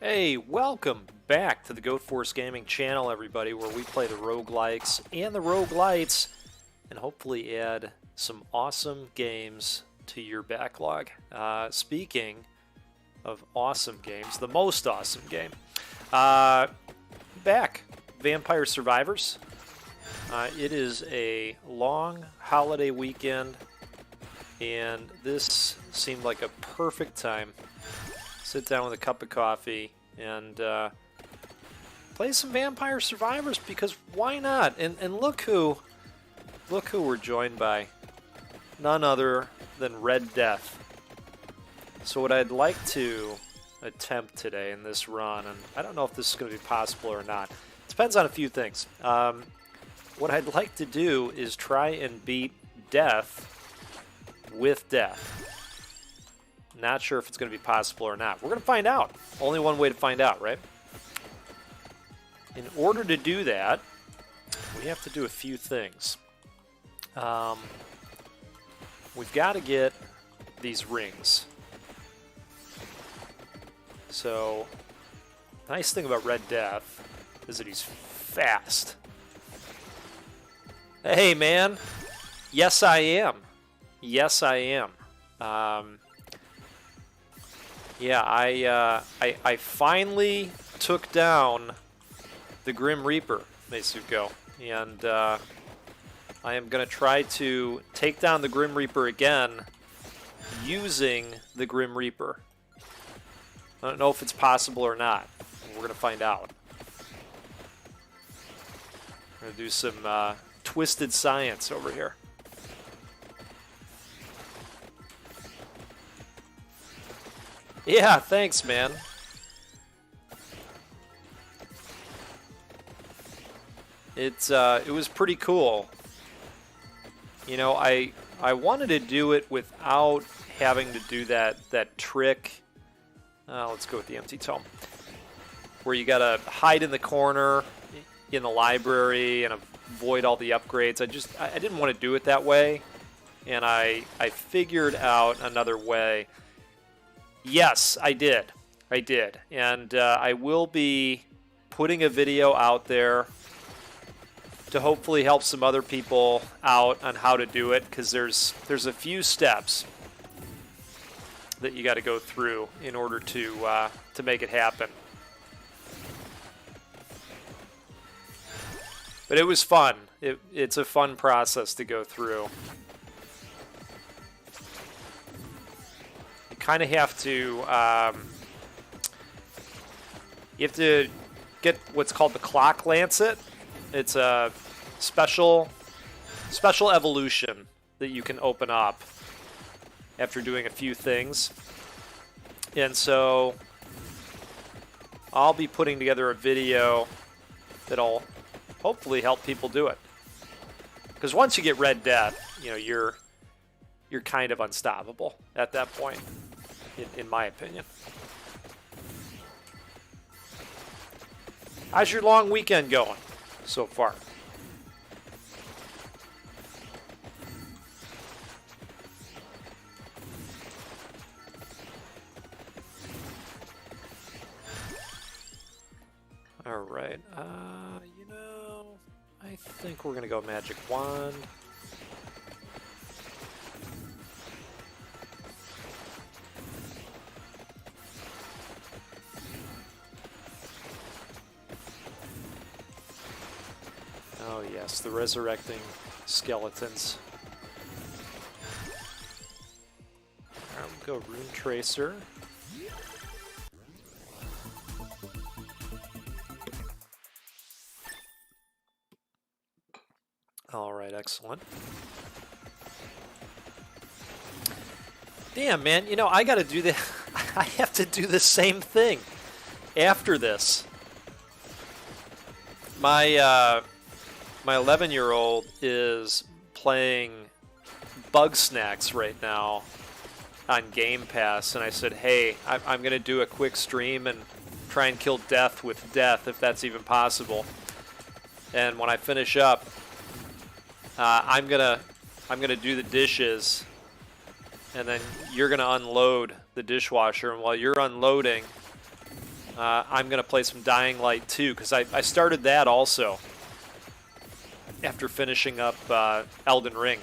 Hey, welcome back to the Goat Force Gaming channel, everybody, where we play the roguelikes and the roguelites and hopefully add some awesome games to your backlog. Speaking of awesome games, the most awesome game. Back, Vampire Survivors. It is a long holiday weekend, and this seemed like a perfect time. Sit down with a cup of coffee and play some Vampire Survivors, because why not? And look who we're joined by. None other than Red Death. So what I'd like to attempt today in this run, and I don't know if this is going to be possible or not. It depends on a few things. What I'd like to do is try and beat Death with Death. Not sure if it's going to be possible or not. We're going to find out. Only one way to find out, right? In order to do that, we have to do a few things. We've got to get these rings. So, nice thing about Red Death is that he's fast. Hey, man. Yes, I am. Yes, I am. Yeah, I finally took down the Grim Reaper, Meisuko, and I am going to try to take down the Grim Reaper again using the Grim Reaper. I don't know if it's possible or not. We're going to find out. I'm going to do some twisted science over here. Yeah, thanks, man. It was pretty cool. You know, I wanted to do it without having to do that trick. Let's go with the empty tome, where you gotta hide in the corner in the library and avoid all the upgrades. I didn't want to do it that way, and I figured out another way. Yes, I did. And I will be putting a video out there to hopefully help some other people out on how to do it, because there's a few steps that you got to go through in order to make it happen. But it was fun. It's a fun process to go through. Kind of have to get what's called the Clock Lancet. It's a special evolution that you can open up after doing a few things, and so I'll be putting together a video that'll hopefully help people do it, because once you get Red Death, you know, you're kind of unstoppable at that point, in my opinion. How's your long weekend going so far? All right. You know, I think we're gonna go Magic Wand. Oh yes, the resurrecting skeletons. Alright, we'll go Rune Tracer. Alright, excellent. Damn, man, you know, I gotta do the I have to do the same thing after this. My 11-year-old is playing Bugsnax right now on Game Pass, and I said, hey, I'm going to do a quick stream and try and kill Death with Death, if that's even possible. And when I finish up, I'm gonna do the dishes, and then you're gonna unload the dishwasher. And while you're unloading, I'm going to play some Dying Light 2 because I started that also after finishing up Elden Ring.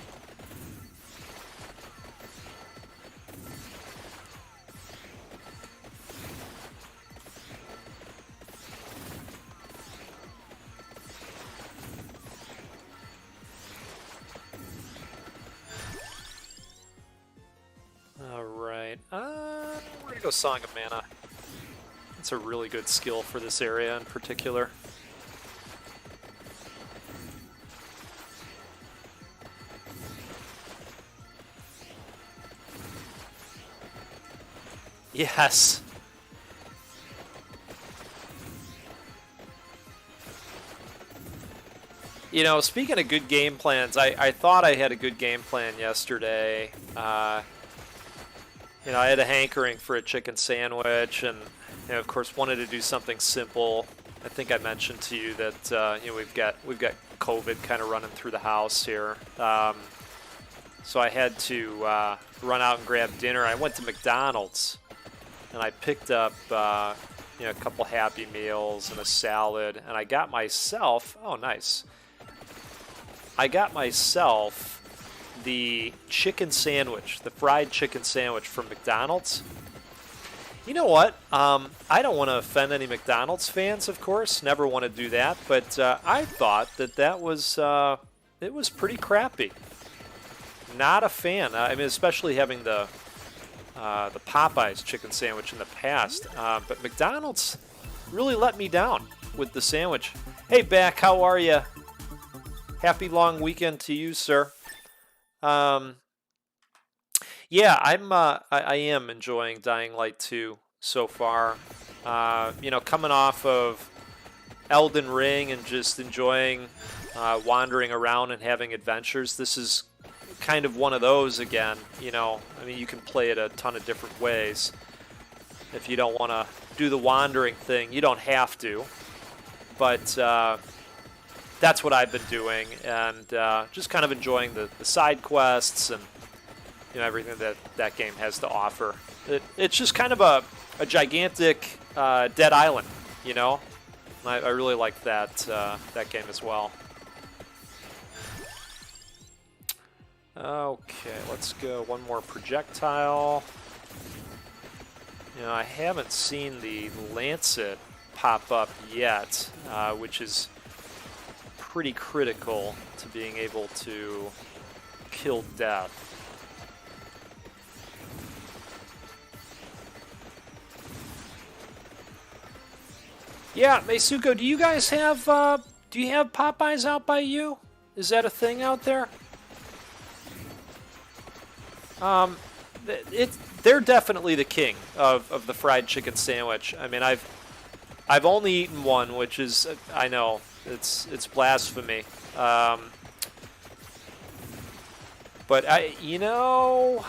Alright, we're going to go Song of Mana. It's a really good skill for this area in particular. Yes. You know, speaking of good game plans, I thought I had a good game plan yesterday. You know, I had a hankering for a chicken sandwich, and you know, of course, wanted to do something simple. I think I mentioned to you that you know, we've got COVID kind of running through the house here, so I had to run out and grab dinner. I went to McDonald's, and I picked up you know, a couple Happy Meals and a salad, and I got myself, oh nice, I got myself the chicken sandwich, the fried chicken sandwich from McDonald's. You know what? I don't want to offend any McDonald's fans, of course. Never want to do that. But I thought that was it was pretty crappy. Not a fan. I mean, especially having the Popeyes chicken sandwich in the past. But McDonald's really let me down with the sandwich. Hey, Beck, how are you? Happy long weekend to you, sir. Yeah, I am enjoying Dying Light 2 so far. You know, coming off of Elden Ring and just enjoying wandering around and having adventures. This is kind of one of those again. You know, I mean, you can play it a ton of different ways. If you don't want to do the wandering thing, you don't have to. But that's what I've been doing, and just kind of enjoying the side quests and you know, everything that game has to offer. It's just kind of a gigantic Dead Island, you know. I really like that game as well. Okay, let's go one more projectile. You know, I haven't seen the Lancet pop up yet, which is pretty critical to being able to kill death. Yeah, Meisuko, do you guys have do you have Popeyes out by you? Is that a thing out there? They're definitely the king of the fried chicken sandwich. I mean, I've only eaten one, which is, I know, it's blasphemy. But you know,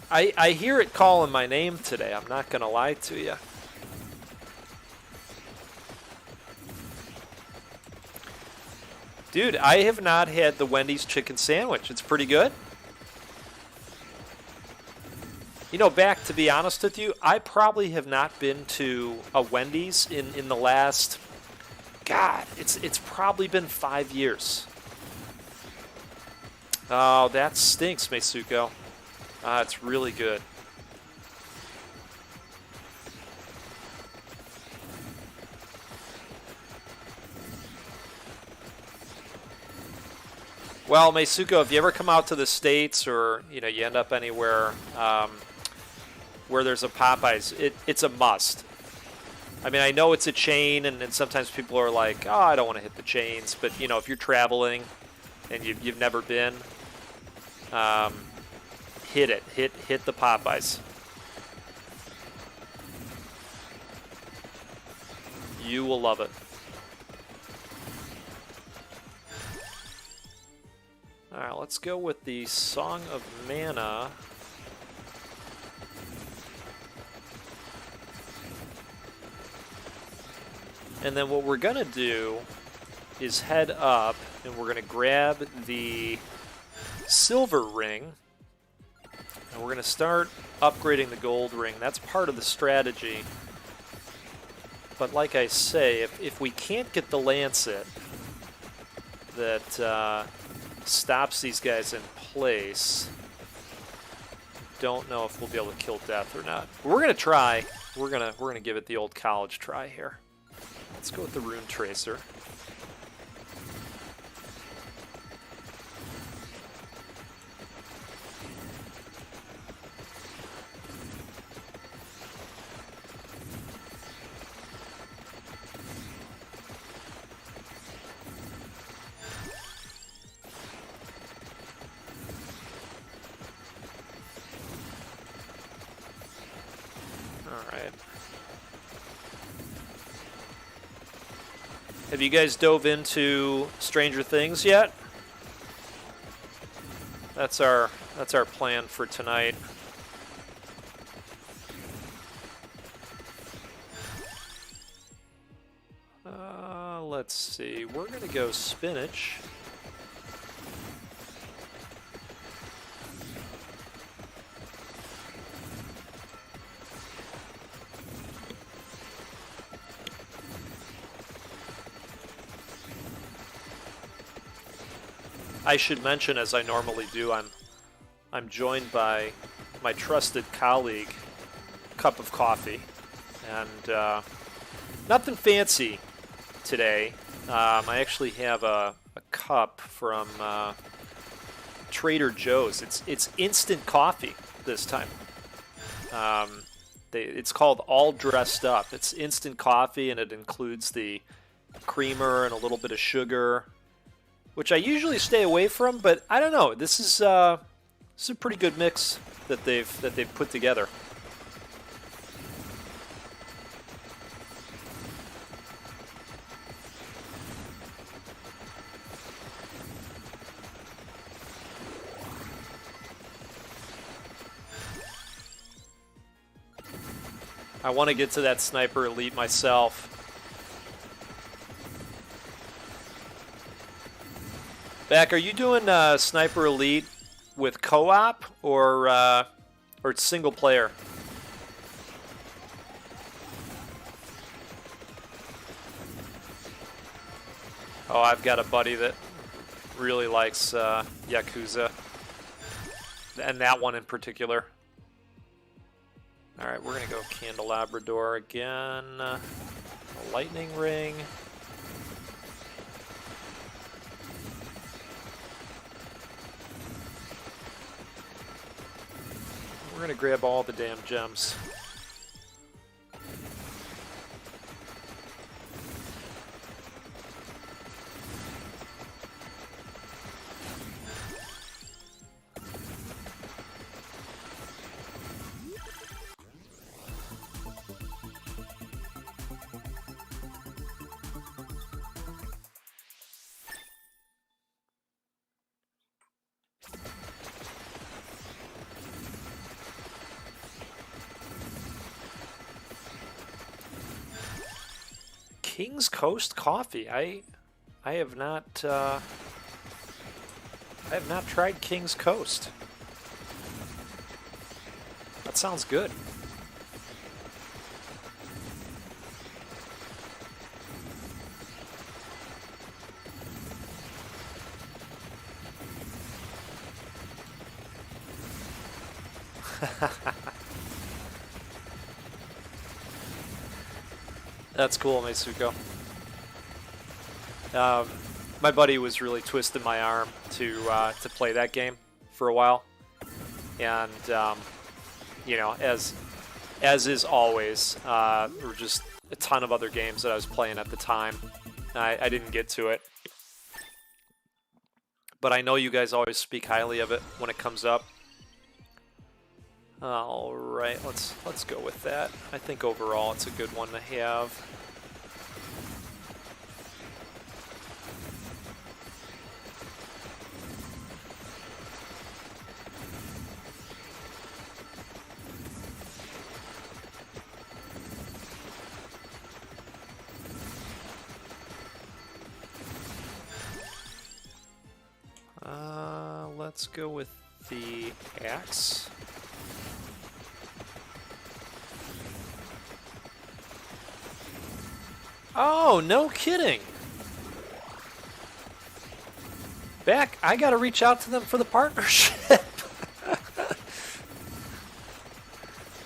I hear it calling my name today. I'm not gonna lie to you. Dude, I have not had the Wendy's chicken sandwich. It's pretty good. You know, back to be honest with you, I probably have not been to a Wendy's in the last, God, it's probably been 5 years. Oh, that stinks, Meisuko. It's really good. Well, Meisuko, if you ever come out to the States or, you know, you end up anywhere where there's a Popeyes, it's a must. I mean, I know it's a chain, and sometimes people are like, oh, I don't want to hit the chains. But, you know, if you're traveling and you've never been, hit it. Hit the Popeyes. You will love it. All right, let's go with the Song of Mana. And then what we're going to do is head up, and we're going to grab the silver ring And we're going to start upgrading the gold ring. That's part of the strategy. But like I say, if we can't get the Lancet that stops these guys in place, don't know if we'll be able to kill Death or not. We're going to try. We're gonna give it the old college try here. Let's go with the Rune Tracer. Have you guys dove into Stranger Things yet? That's our plan for tonight. Let's see. We're gonna go spinach. I should mention, as I normally do, I'm joined by my trusted colleague, Cup of Coffee, and nothing fancy today. I actually have a cup from Trader Joe's. It's instant coffee this time. It's called All Dressed Up. It's instant coffee, and it includes the creamer and a little bit of sugar, which I usually stay away from, but I don't know. This is a pretty good mix that they've put together. I want to get to that Sniper Elite myself. Beck, are you doing Sniper Elite with co-op or single player? Oh, I've got a buddy that really likes Yakuza, and that one in particular. All right, we're gonna go Candelabrador again. A lightning ring. We're gonna grab all the damn gems. King's Coast coffee. I have not tried King's Coast. That sounds good. That's cool, Meisuko. My buddy was really twisting my arm to play that game for a while, and you know, as is always, there were just a ton of other games that I was playing at the time. I didn't get to it, but I know you guys always speak highly of it when it comes up. All right, let's go with that. I think overall it's a good one to have. Let's go with the axe. Oh, no kidding. Beck, I got to reach out to them for the partnership.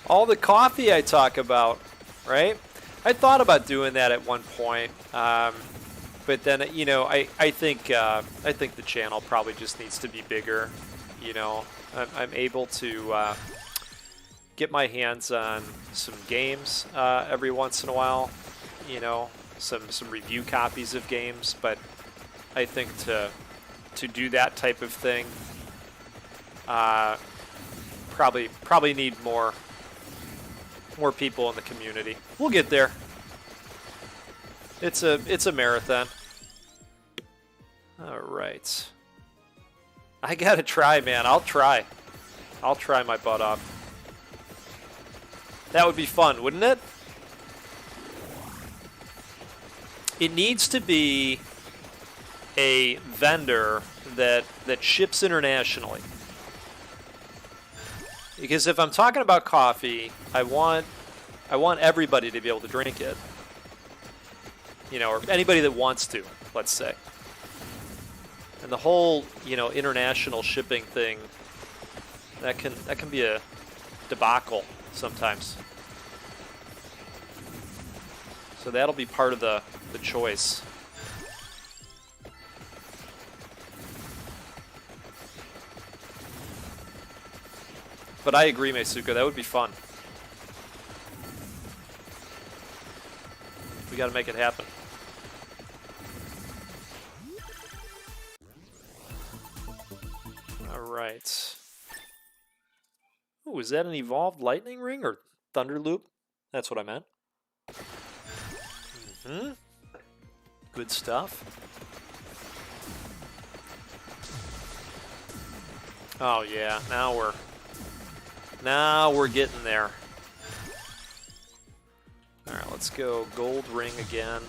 All the coffee I talk about, right? I thought about doing that at one point, but then I think the channel probably just needs to be bigger. I'm able to get my hands on some games every once in a while. Some review copies of games, but I think to do that type of thing, probably need more people in the community. We'll get there. It's a marathon. All right. I gotta try, man. I'll try my butt off. That would be fun, wouldn't it? It needs to be a vendor that ships internationally. Because if I'm talking about coffee, I want everybody to be able to drink it. Or anybody that wants to, let's say. And the whole, international shipping thing, that can be a debacle sometimes. So that'll be part of the choice. But I agree, Meisuka, that would be fun. We gotta make it happen. Alright. Oh, is that an evolved lightning ring or thunder loop? That's what I meant. Mm-hmm. Good stuff. Oh yeah, now we're getting there. Alright, let's go gold ring again.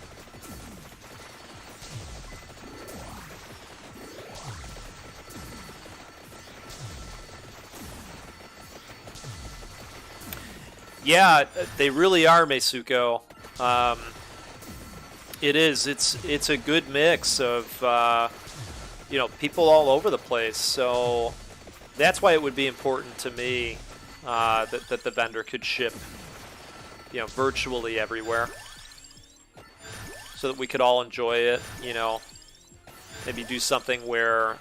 Yeah, they really are, Meisuko. It is. It's a good mix of people all over the place. So that's why it would be important to me that the vendor could ship virtually everywhere, so that we could all enjoy it. Maybe do something where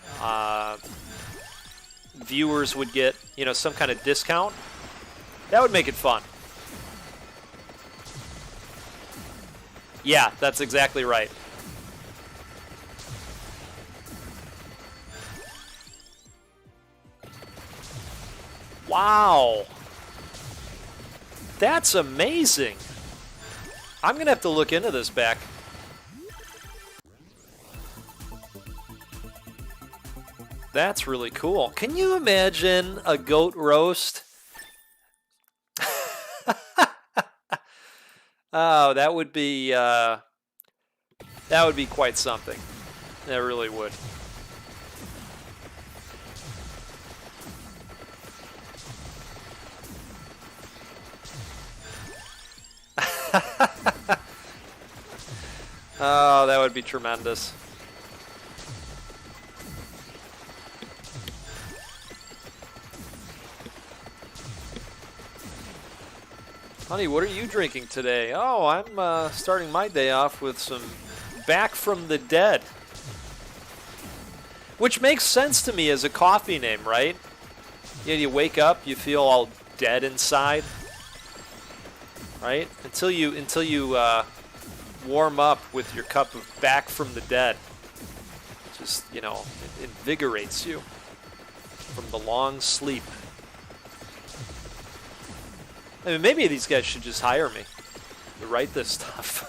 viewers would get some kind of discount. That would make it fun. Yeah, that's exactly right. Wow. That's amazing. I'm going to have to look into this back. That's really cool. Can you imagine a goat roast? Oh, that would be quite something. That really would. Oh, that would be tremendous. Honey, what are you drinking today? Oh, I'm starting my day off with some Back from the Dead. Which makes sense to me as a coffee name, right? You wake up, you feel all dead inside. Right? Until you warm up with your cup of Back from the Dead. Just, it invigorates you from the long sleep. I mean, maybe these guys should just hire me to write this stuff.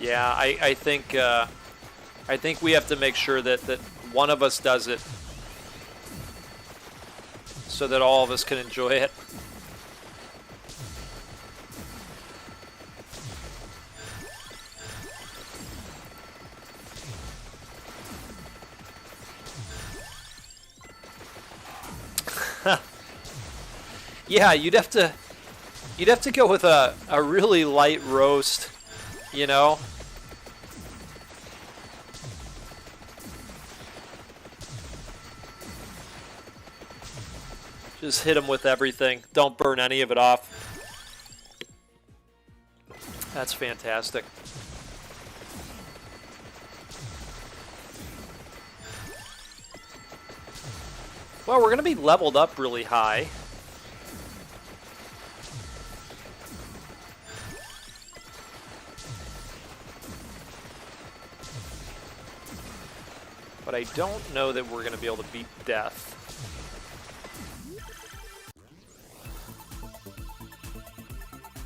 Yeah, I think we have to make sure that one of us does it so that all of us can enjoy it. Yeah, you'd have to go with a really light roast, you know? Just hit them with everything. Don't burn any of it off. That's fantastic. Well, we're going to be leveled up really high. But I don't know that we're going to be able to beat death.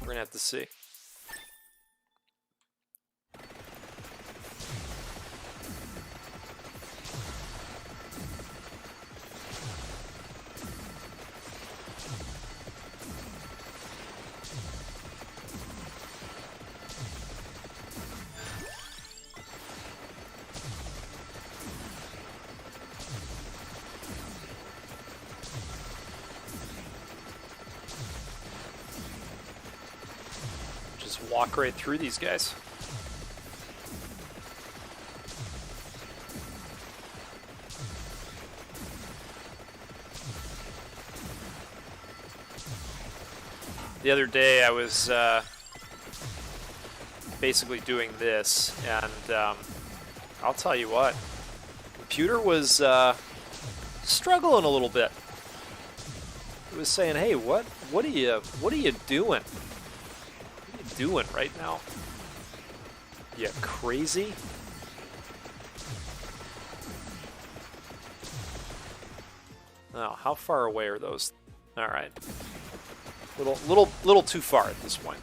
We're going to have to see. Walk right through these guys. The other day I was basically doing this, and I'll tell you what, computer was struggling a little bit. It was saying, "Hey, what are you doing? Doing right now? You crazy?" Oh, how far away are those? All right, little too far at this point.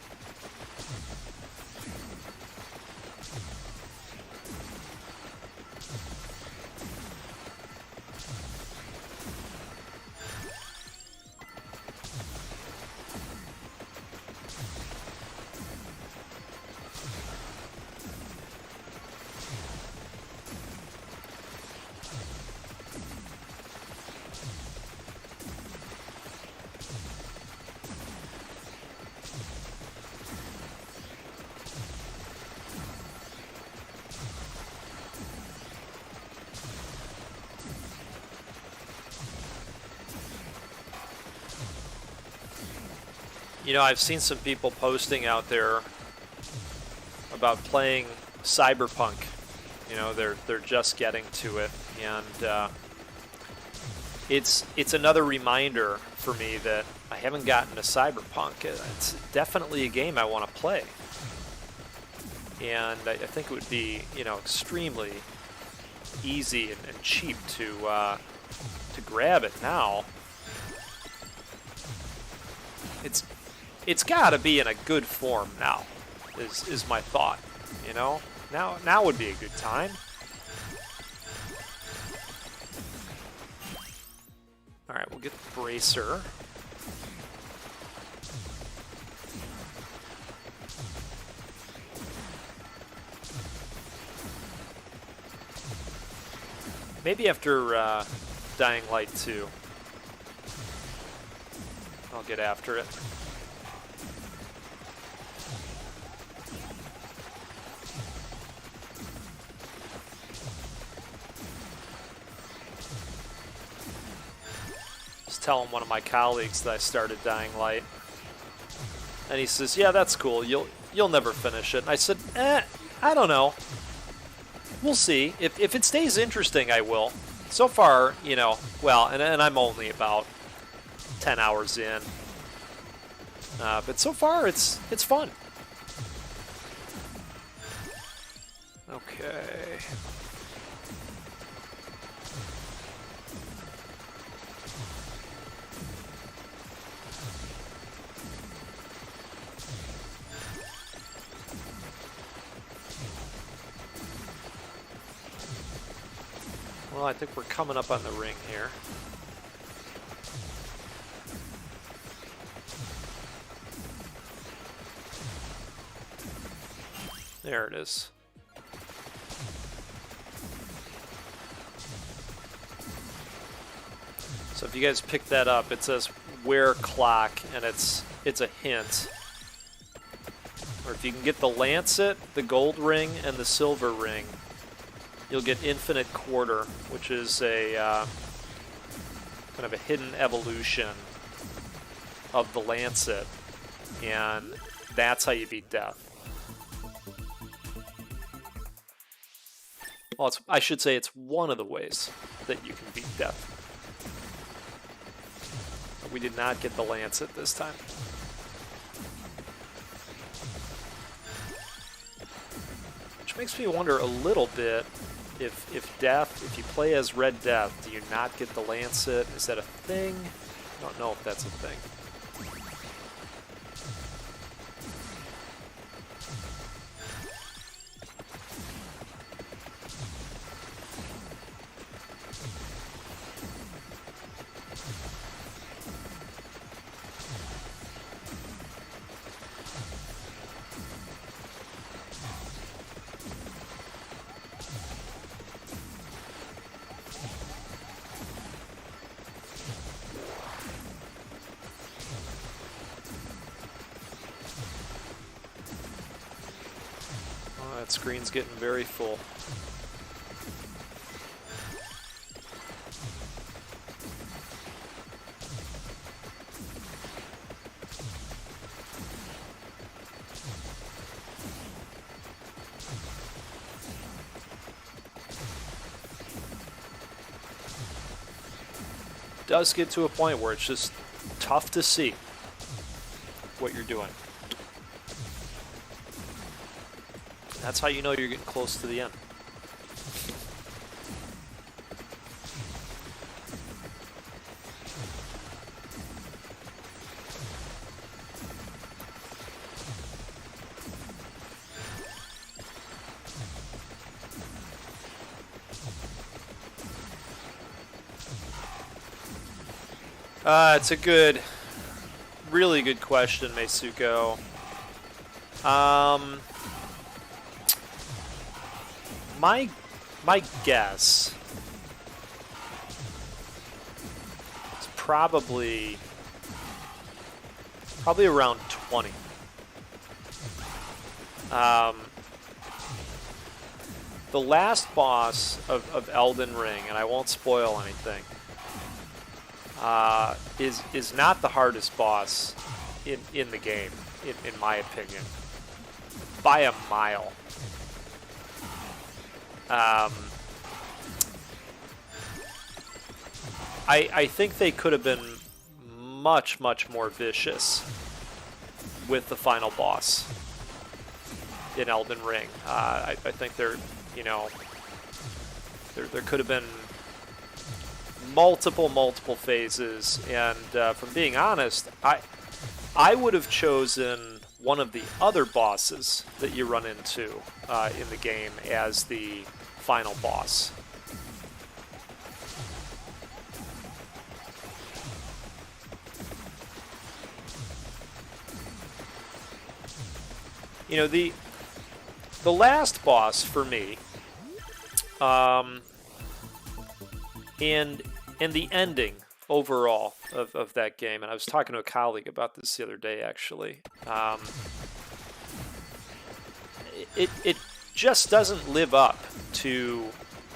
You know, I've seen some people posting out there about playing Cyberpunk. You know, they're just getting to it, and it's another reminder for me that I haven't gotten to Cyberpunk. It's definitely a game I want to play, and I think it would be, you know, extremely easy and cheap to grab it now. It's got to be in a good form now, is my thought. You know, now would be a good time. All right, we'll get the bracer. Maybe after Dying Light 2, I'll get after it. Telling one of my colleagues that I started Dying Light, and he says, "Yeah, that's cool. You'll never finish it." And I said, I don't know. We'll see. If it stays interesting, I will. So far, you know, well, and I'm only about 10 hours in, but so far it's fun. Okay. Well, I think we're coming up on the ring here. There it is. So if you guys pick that up, it says "Wear Clock," and it's a hint. Or if you can get the Lancet, the gold ring, and the silver ring, you'll get Infinite Quarter, which is a kind of a hidden evolution of the Lancet, and that's how you beat death. Well, I should say it's one of the ways that you can beat death. But we did not get the Lancet this time. Which makes me wonder a little bit if you play as Red Death, do you not get the Lancet? Is that a thing? I don't know if that's a thing. That screen's getting very full. It does get to a point where it's just tough to see what you're doing. That's how you know you're getting close to the end. It's a really good question, Meisuko. My guess is probably around 20. The last boss of Elden Ring, and I won't spoil anything, is not the hardest boss in the game, in my opinion, by a mile. I think they could have been much more vicious with the final boss in Elden Ring. I think there could have been multiple phases, and from being honest, I would have chosen one of the other bosses that you run into in the game as the final boss. You know, the last boss for me, and the ending overall of that game, and I was talking to a colleague about this the other day, actually. It just doesn't live up to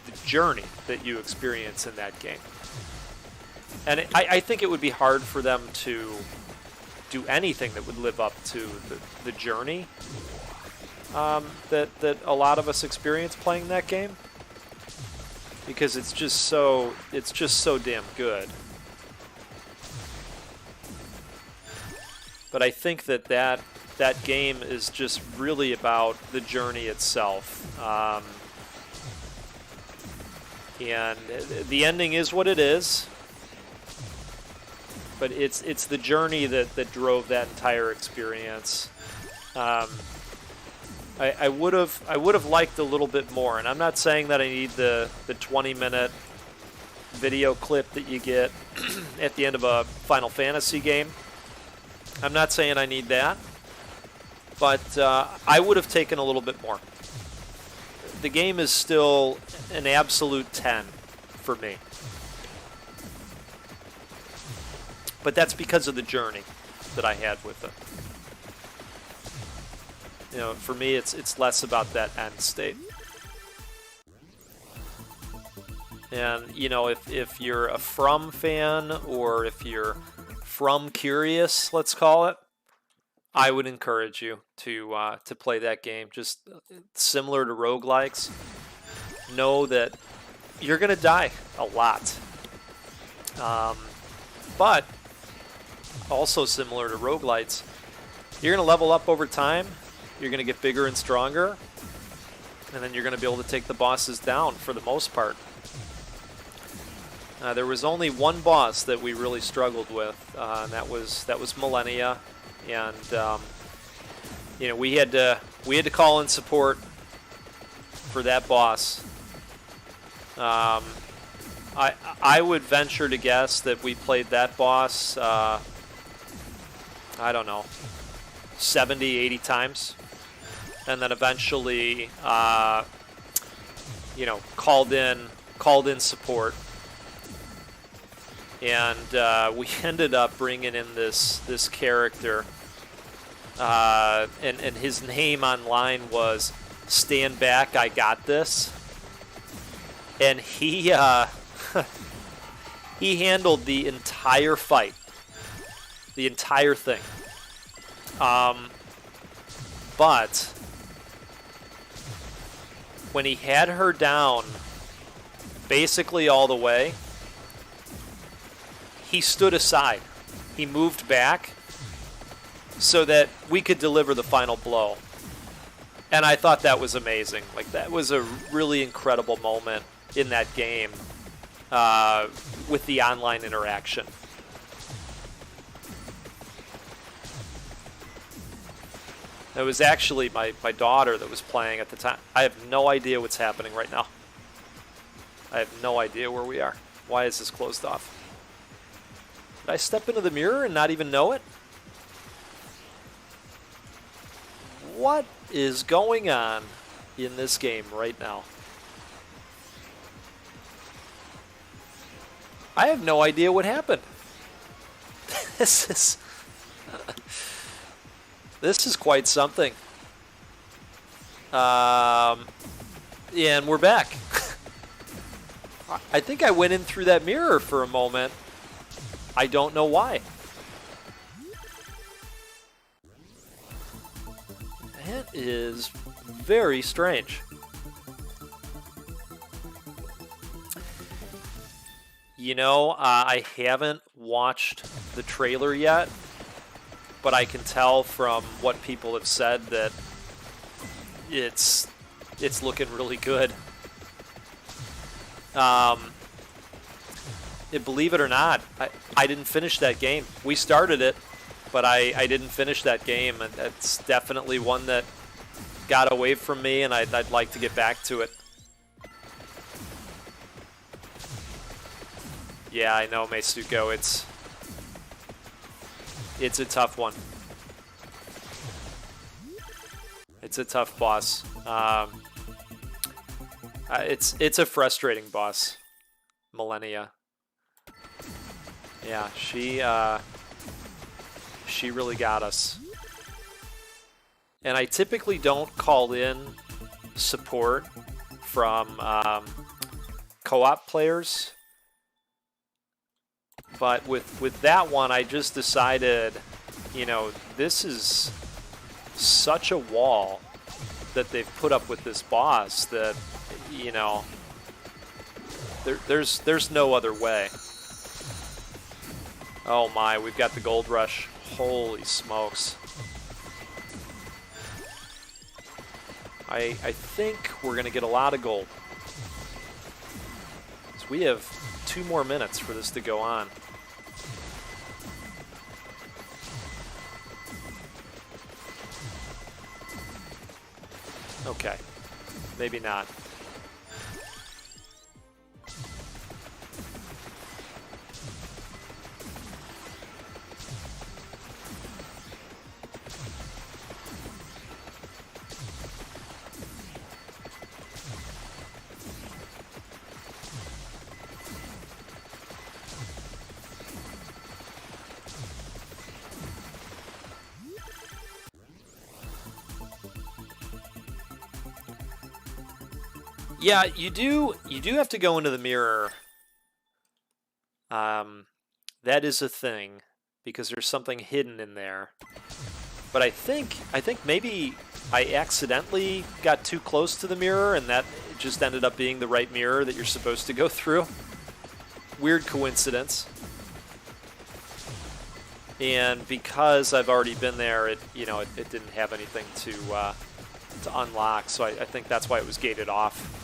the journey that you experience in that game. And I think it would be hard for them to do anything that would live up to the journey that a lot of us experience playing that game, because it's just so damn good. But I think that game is just really about the journey itself. And the ending is what it is, but it's the journey that drove that entire experience. I would have liked a little bit more, and I'm not saying that I need the 20-minute video clip that you get at the end of a Final Fantasy game. I'm not saying I need that, but I would have taken a little bit more. The game is still an absolute 10 for me. But that's because of the journey that I had with it. You know, for me, it's less about that end state. And, you know, if you're a From fan or if you're From curious, let's call it, I would encourage you to play that game. Just similar to roguelikes, know that you're going to die a lot. But also similar to roguelites, you're going to level up over time, you're going to get bigger and stronger, and then you're going to be able to take the bosses down for the most part. There was only one boss that we really struggled with, and that was Millennia, and you know, we had to call in support for that boss. I would venture to guess that we played that boss, I don't know, 70, 80 times, and then eventually, you know, called in support. And we ended up bringing in this character, and his name online was Stand Back, I Got This. And he he handled the entire fight, the entire thing. But when he had her down basically all the way, he stood aside. He moved back so that we could deliver the final blow. And I thought that was amazing. Like, that was a really incredible moment in that game with the online interaction. It was actually my daughter that was playing at the time. I have no idea what's happening right now. I have no idea where we are. Why is this closed off? Did I step into the mirror and not even know it? What is going on in this game right now? I have no idea what happened. This is quite something. And we're back. I think I went in through that mirror for a moment. I don't know why. That is very strange. You know, I haven't watched the trailer yet, but I can tell from what people have said that it's looking really good. Believe it or not, I didn't finish that game. We started it, but I didn't finish that game, and it's definitely one that got away from me, and I'd like to get back to it. Yeah, I know, Meisuko. It's a tough one. It's a tough boss. It's a frustrating boss, Millennia. Yeah, she really got us. And I typically don't call in support from co-op players, but with that one, I just decided, you know, this is such a wall that they've put up with this boss that, you know, there's no other way. Oh my, we've got the gold rush. Holy smokes. I think we're going to get a lot of gold. So we have 2 more minutes for this to go on. Okay, maybe not. Yeah, you do have to go into the mirror. That is a thing because there's something hidden in there. But I think maybe I accidentally got too close to the mirror and that just ended up being the right mirror that you're supposed to go through. Weird coincidence. And because I've already been there, it didn't have anything to unlock, so I think that's why it was gated off.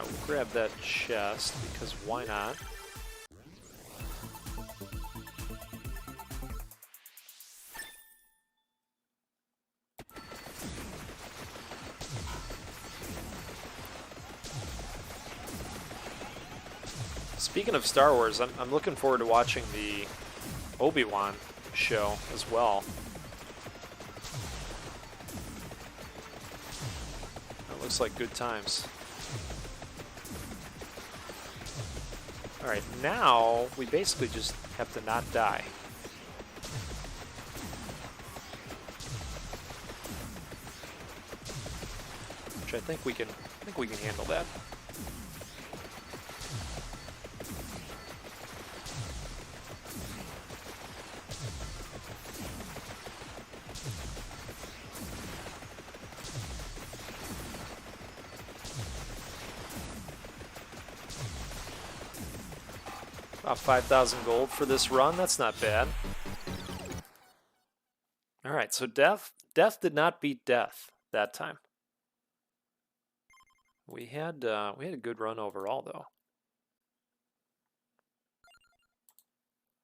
We'll grab that chest, because why not? Speaking of Star Wars, I'm looking forward to watching the Obi-Wan show as well. That looks like good times. Alright, now we basically just have to not die. Which I think we can handle that. About 5,000 gold for this run. That's not bad. All right, so Death did not beat Death that time. We had a good run overall, though.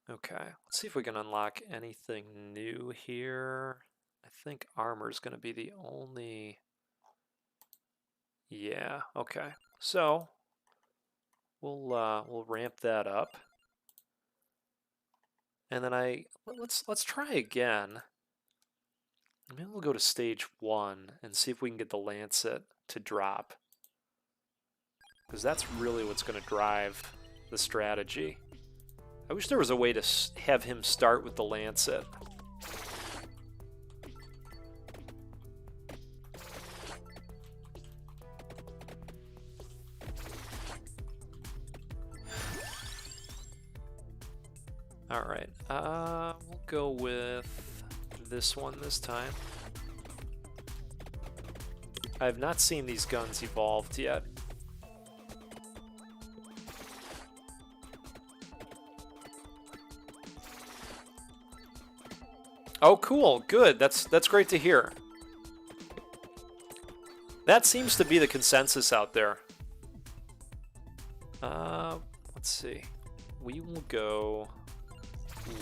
Okay, let's see if we can unlock anything new here. I think armor's going to be the only. Yeah. Okay. So we'll ramp that up. And then let's try again. Maybe we'll go to stage 1 and see if we can get the Lancet to drop. Because that's really what's going to drive the strategy. I wish there was a way to have him start with the Lancet. Alright, we'll go with this one this time. I have not seen these guns evolved yet. Oh, cool. Good. That's great to hear. That seems to be the consensus out there. Let's see. We will go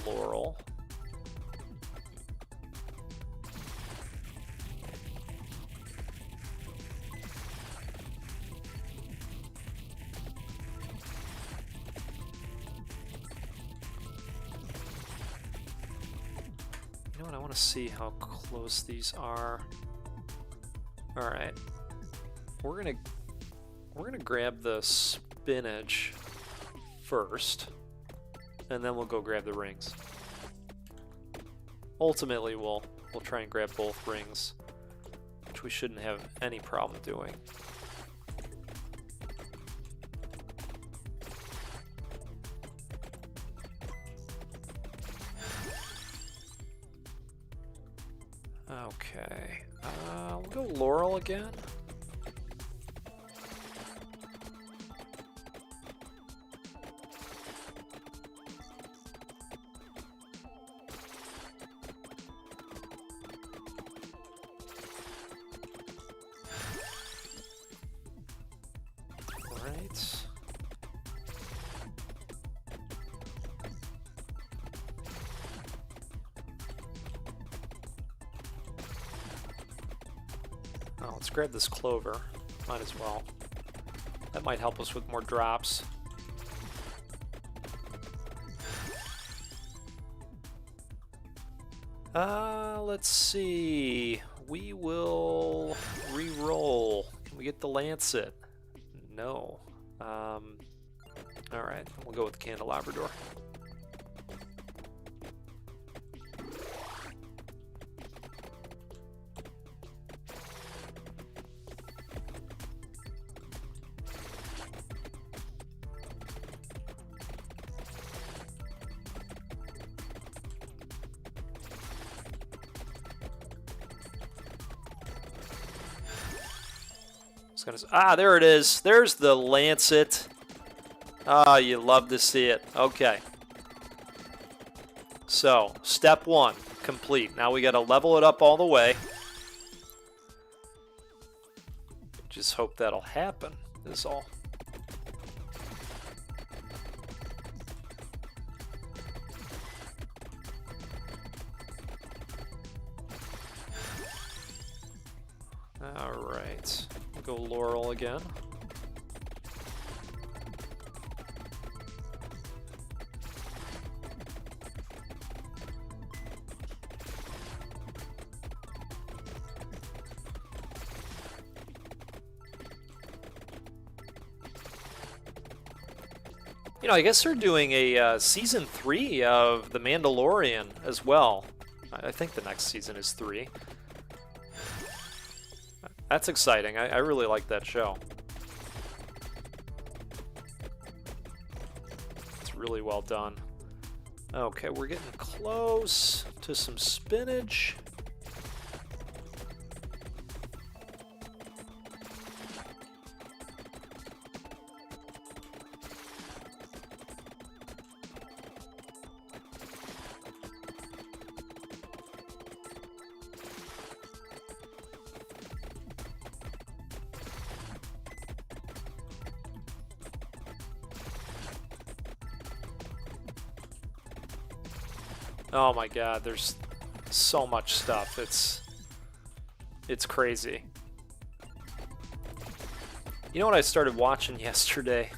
Laurel. You know what? I want to see how close these are. All right. We're gonna grab the spinach first, and then we'll go grab the rings. Ultimately, we'll try and grab both rings, which we shouldn't have any problem doing. Okay, we'll go Laurel again. Oh, let's grab this clover. Might as well. That might help us with more drops. Let's see. We will re-roll. Can we get the Lancet? No. All right, we'll go with the Candelabrador. Ah, there it is. There's the Lancet. Ah, you love to see it. Okay. So, step 1, complete. Now we got to level it up all the way. Just hope that'll happen, is all. All right. Go Laurel again. You know, I guess they're doing a season 3 of The Mandalorian as well. I think the next season is 3. That's exciting. I really like that show. It's really well done. Okay, we're getting close to some spinach. Oh my god, there's so much stuff. It's crazy. You know what I started watching yesterday?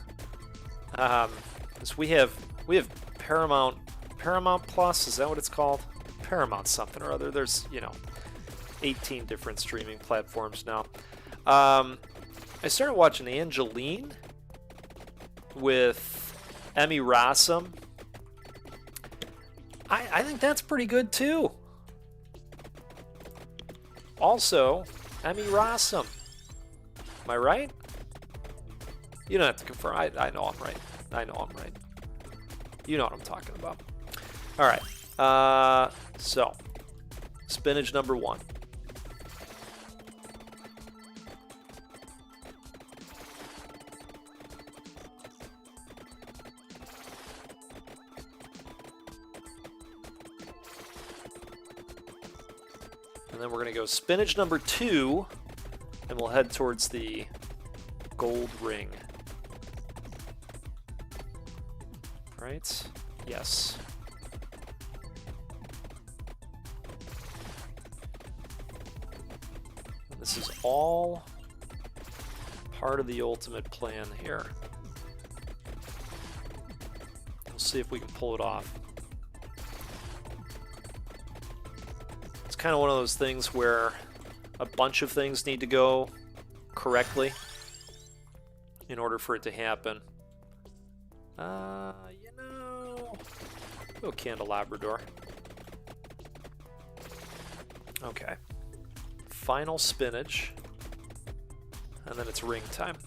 Is we have Paramount Plus, is that what it's called? Paramount something or other. There's, you know, 18 different streaming platforms now. I started watching Angeline with Emmy Rossum. I think that's pretty good too. Also, Emmy Rossum. Am I right? You don't have to confirm. I know I'm right. I know I'm right. You know what I'm talking about. All right. So, spinach number 1. And then we're going to go spinach number 2, and we'll head towards the gold ring. Right? Yes. And this is all part of the ultimate plan here. We'll see if we can pull it off. Kind of one of those things where a bunch of things need to go correctly in order for it to happen. You know, go Candelabrador. Okay. Final spinach, and then it's ring time.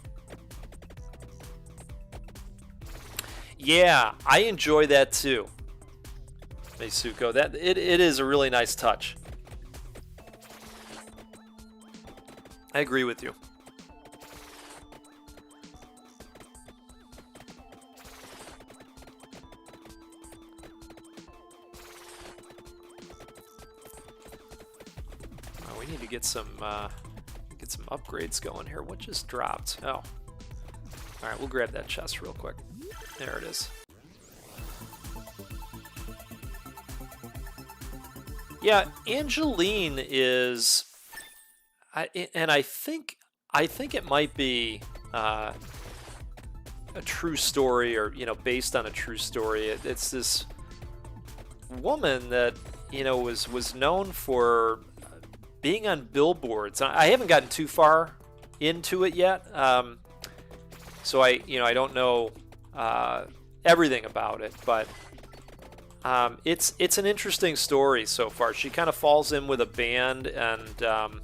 Yeah, I enjoy that too, Meisuko. That it is a really nice touch. I agree with you. We need to get some upgrades going here. What just dropped? Oh. All right, we'll grab that chest real quick. There it is. Yeah, Angeline is... I think it might be a true story, or, you know, based on a true story. It's this woman that, you know, was known for being on billboards. I haven't gotten too far into it yet, so I don't know everything about it, but it's an interesting story so far. She kind of falls in with a band and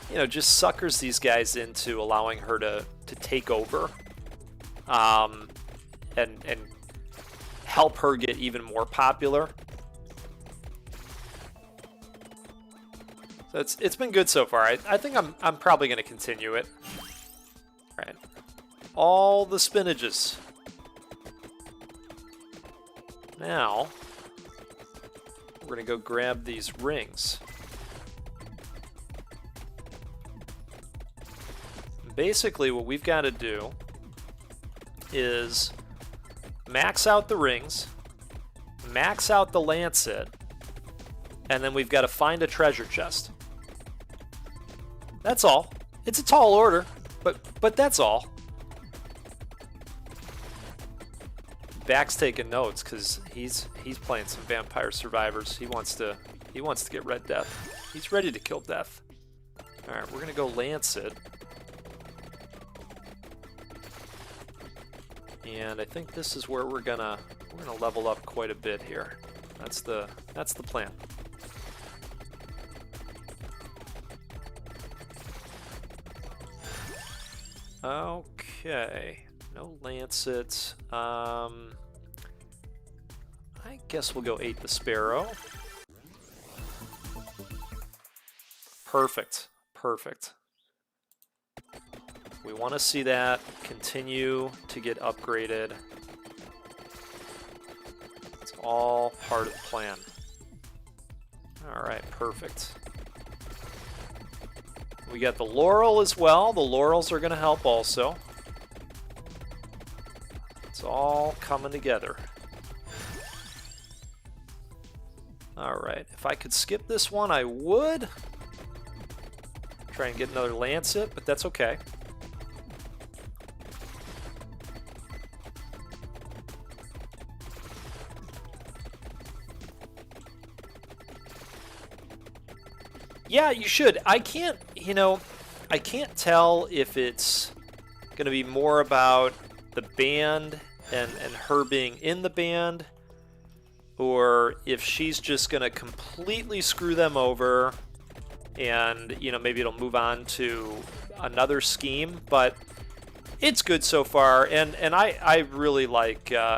you know, just suckers these guys into allowing her to take over and help her get even more popular. So it's been good so far. I think I'm probably going to continue it. All right, all the spinaches. Now we're going to go grab these rings. Basically, what we've got to do is max out the rings, max out the Lancet, and then we've got to find a treasure chest. That's all. It's a tall order, but that's all. Back's taking notes because he's playing some Vampire Survivors. He wants to get Red Death. He's ready to kill Death. All right, we're gonna go Lancet. And I think this is where we're gonna level up quite a bit here. That's the plan. Okay, no Lancets. I guess we'll go 8 the Sparrow. Perfect. We want to see that continue to get upgraded. It's all part of the plan. All right, perfect. We got the Laurel as well. The Laurels are going to help also. It's all coming together. All right, if I could skip this one, I would. Try and get another Lancet, but that's okay. Yeah, you should. I can't tell if it's going to be more about the band and her being in the band, or if she's just going to completely screw them over and, you know, maybe it'll move on to another scheme, but it's good so far, and I really like Emmy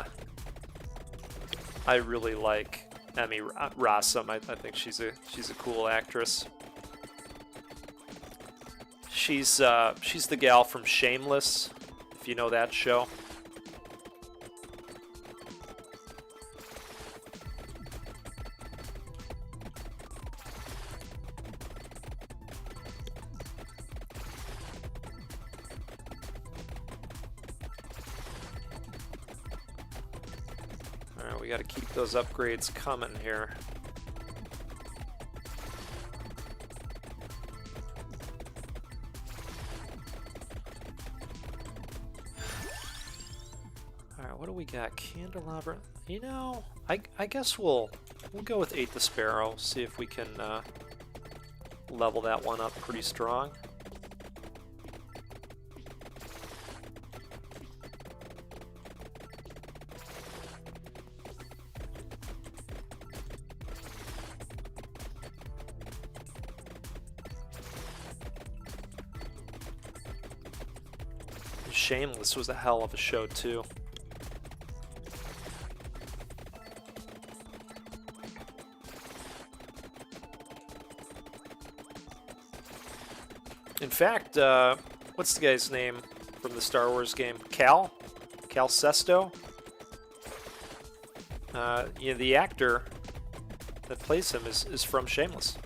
Rossum. I think she's a cool actress. She's the gal from Shameless, if you know that show. All right, we got to keep those upgrades coming here. What do we got? Candelabra. You know, I guess we'll go with 8 the Sparrow. See if we can level that one up pretty strong. Shameless was a hell of a show too. In fact, what's the guy's name from the Star Wars game? Cal Sesto? You know, the actor that plays him is from Shameless.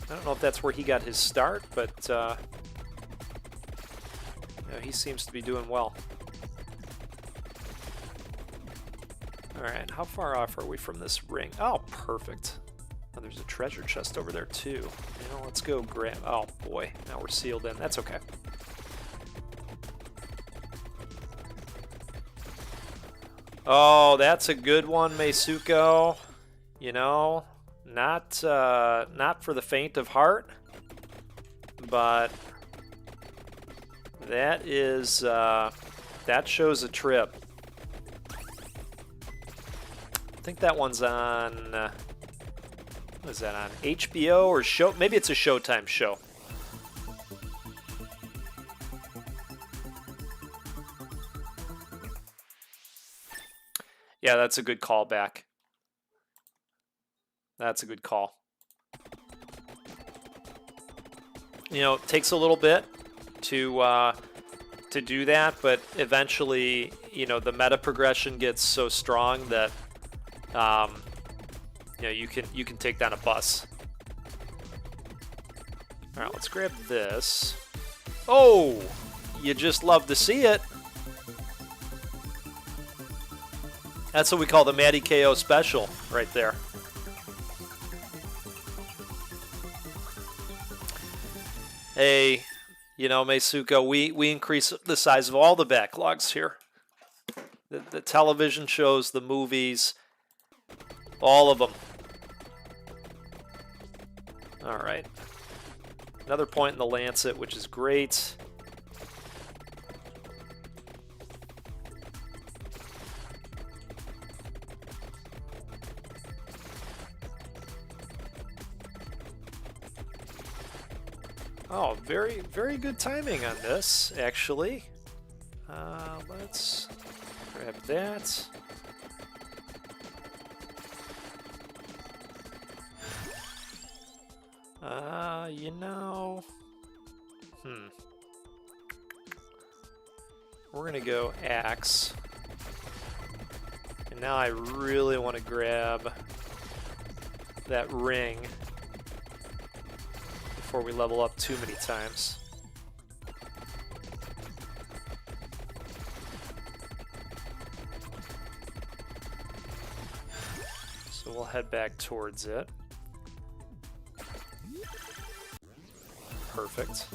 I don't know if that's where he got his start, but you know, he seems to be doing well. Alright, how far off are we from this ring? Oh, perfect. Oh, there's a treasure chest over there too. You know, let's go grab... Oh boy, now we're sealed in. That's okay. Oh, that's a good one, Meisuko. You know, not for the faint of heart, but That is, that shows a trip. I think that one's on, what is that on? HBO or show? Maybe it's a Showtime show. Yeah, that's a good callback. That's a good call. You know, it takes a little bit to do that, but eventually, you know, the meta progression gets so strong that you know, you can take down a bus. All right, let's grab this. Oh, you just love to see it. That's what we call the Matty KO special right there. Hey, you know, Meisuko, we increase the size of all the backlogs here. The television shows, the movies, all of them. All right. Another point in the Lancet, which is great. Oh, very, very good timing on this, actually. Let's grab that. You know, we're gonna go axe. And now I really want to grab that ring before we level up too many times. So we'll head back towards it. Perfect.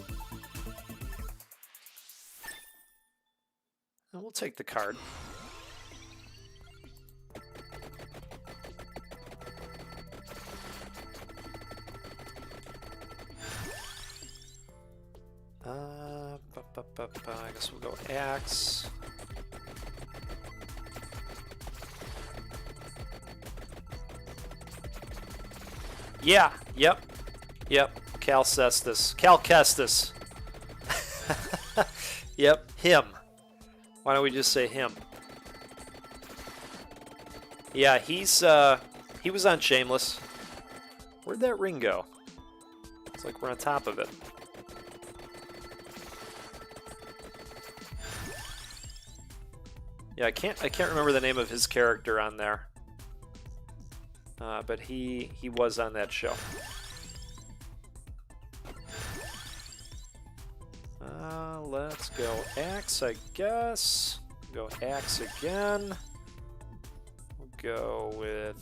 And we'll take the card. I guess we'll go axe. Yeah, yep. Cal Kestis. Yep, him. Why don't we just say him? Yeah, he was on Shameless. Where'd that ring go? It's like we're on top of it. Yeah, I can't remember the name of his character on there. But he was on that show. Let's go axe, I guess. Go axe again. We'll go with,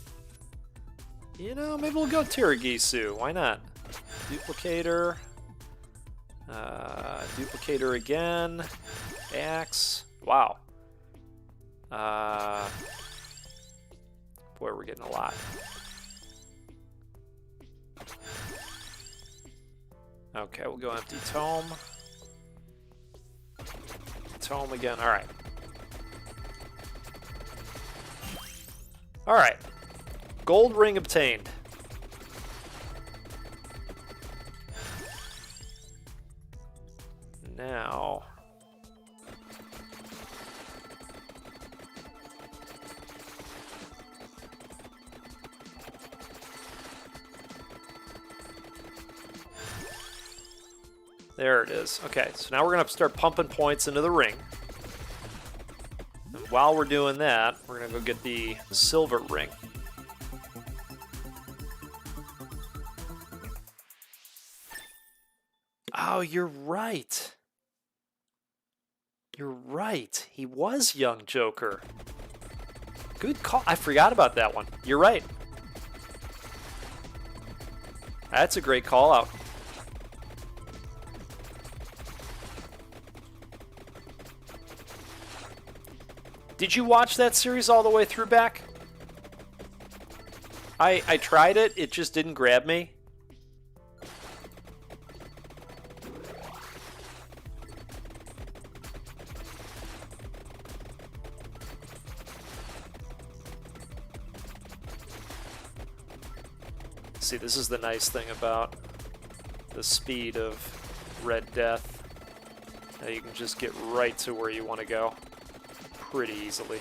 you know, maybe we'll go Tiragisu. Why not? Duplicator. Duplicator again. Axe. Wow. Boy, we're getting a lot. Okay, we'll go empty tome. Tome again. All right. All right. Gold ring obtained. Now, there it is. Okay, so now we're going to start pumping points into the ring. And while we're doing that, we're going to go get the silver ring. Oh, you're right. You're right. He was young Joker. Good call. I forgot about that one. You're right. That's a great call out. Did you watch that series all the way through back? I tried it. It just didn't grab me. See, this is the nice thing about the speed of Red Death. Now you can just get right to where you want to go pretty easily.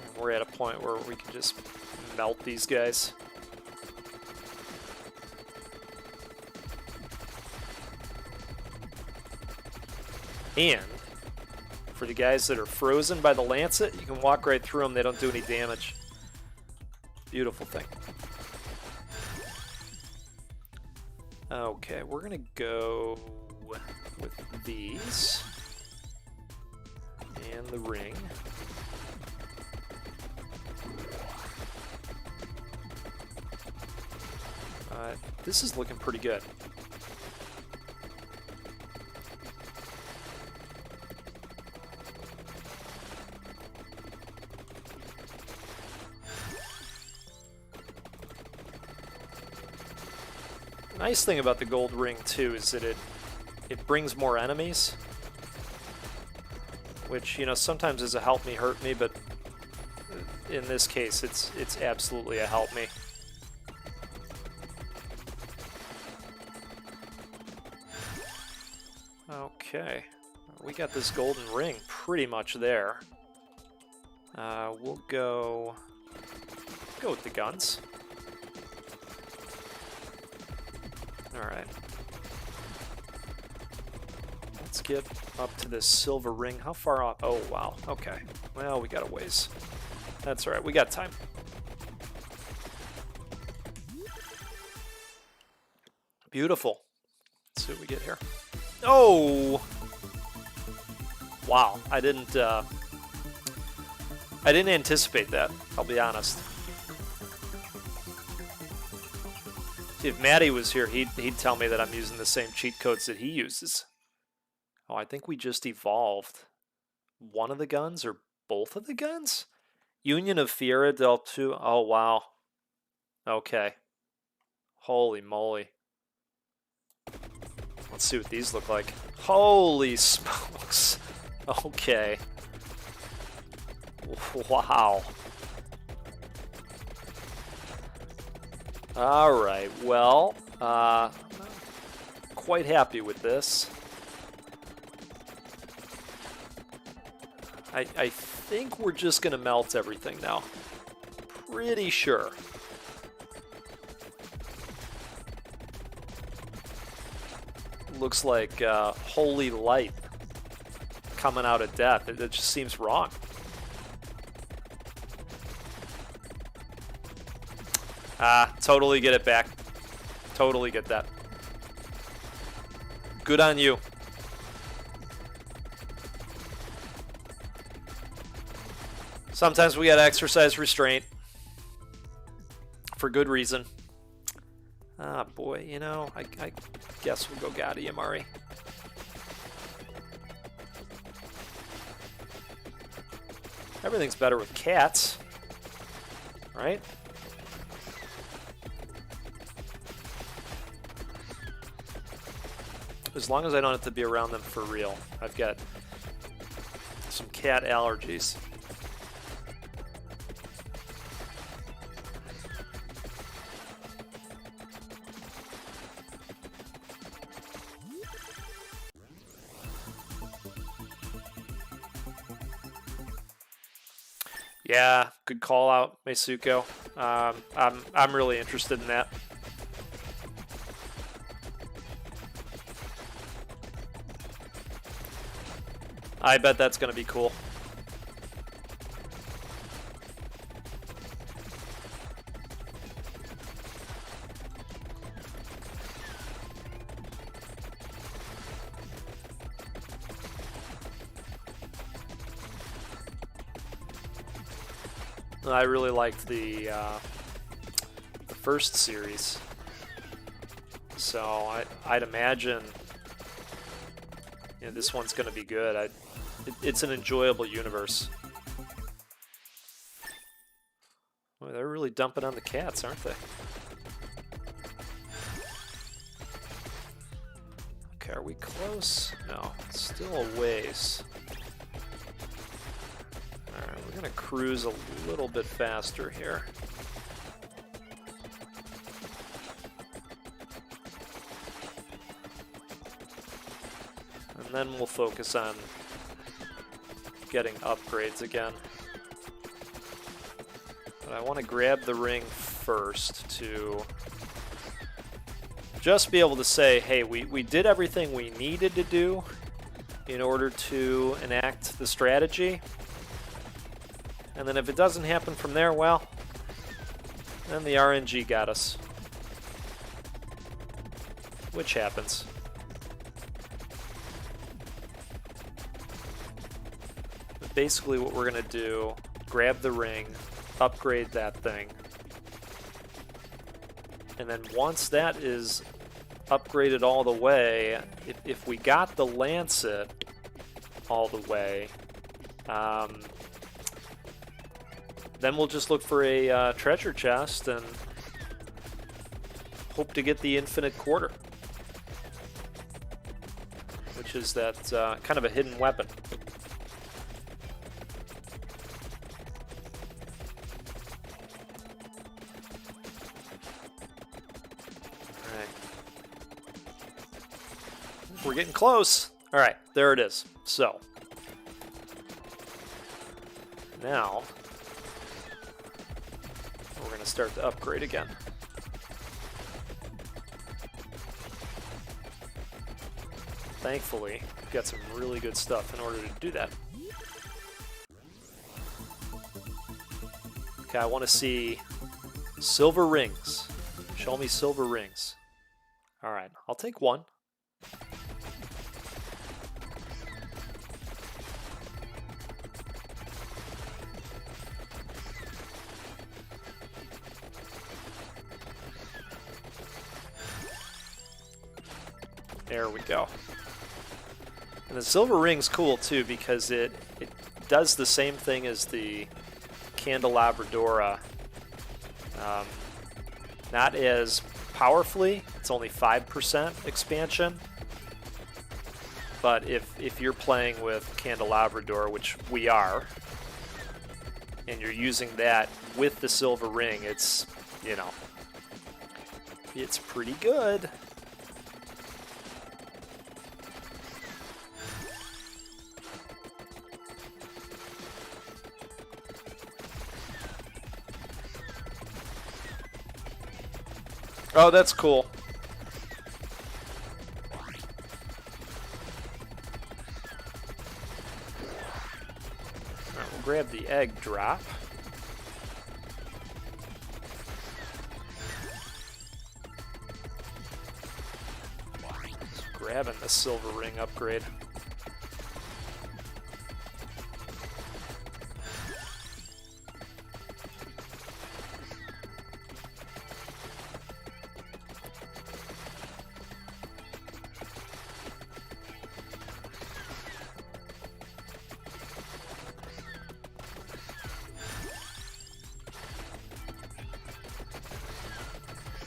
And we're at a point where we can just melt these guys. And for the guys that are frozen by the Lancet, you can walk right through them. They don't do any damage. Beautiful thing. Okay, we're going to go with these. And the ring. This is looking pretty good. Nice thing about the gold ring too is that it brings more enemies, which, you know, sometimes is a help me hurt me, but in this case it's absolutely a help me. Okay, we got this golden ring pretty much there. We'll go with the guns. Alright. Let's get up to this silver ring. How far off? Oh, wow. Okay. Well, we got a ways. That's alright. We got time. Beautiful. Let's see what we get here. Oh! Wow. I didn't anticipate that. I'll be honest. If Maddie was here, he'd tell me that I'm using the same cheat codes that he uses. Oh, I think we just evolved one of the guns or both of the guns? Union of Fiera del 2. Oh, wow. Okay. Holy moly. Let's see what these look like. Holy smokes. Okay. Wow. Alright, well, quite happy with this. I think we're just going to melt everything now. Pretty sure. Looks like holy light coming out of death. It just seems wrong. Totally get it back. Totally get that. Good on you. Sometimes we gotta exercise restraint. For good reason. Ah, boy, you know, I guess we'll go Gotti Amari. Everything's better with cats. Right? As long as I don't have to be around them for real. I've got some cat allergies. Yeah, good call out, Meisuko. I'm really interested in that. I bet that's going to be cool. I really liked the first series, so I'd imagine, you know, this one's going to be good. It's an enjoyable universe. Boy, they're really dumping on the cats, aren't they? Okay, are we close? No, still a ways. Alright, we're going to cruise a little bit faster here. then we'll focus on getting upgrades again. But I want to grab the ring first to just be able to say, hey, we did everything we needed to do in order to enact the strategy. And then if it doesn't happen from there, well, then the RNG got us. Which happens. But basically what we're going to do, grab the ring, upgrade that thing. And then once that is upgraded all the way, if we got the Lancet all the way, then we'll just look for a treasure chest and hope to get the infinite quarter, which is that kind of a hidden weapon. We're getting close. All right, there it is. So now we're going to start to upgrade again. Thankfully, we've got some really good stuff in order to do that. Okay, I want to see silver rings. Show me silver rings. All right, I'll take one. There we go. And the silver ring's cool too because it does the same thing as the Candelabradora. Not as powerfully. It's only 5% expansion. But if you're playing with Candelabrador, which we are, and you're using that with the silver ring, it's, you know, it's pretty good. Oh, that's cool. Alright, we'll grab the egg drop. Just grabbing the silver ring upgrade.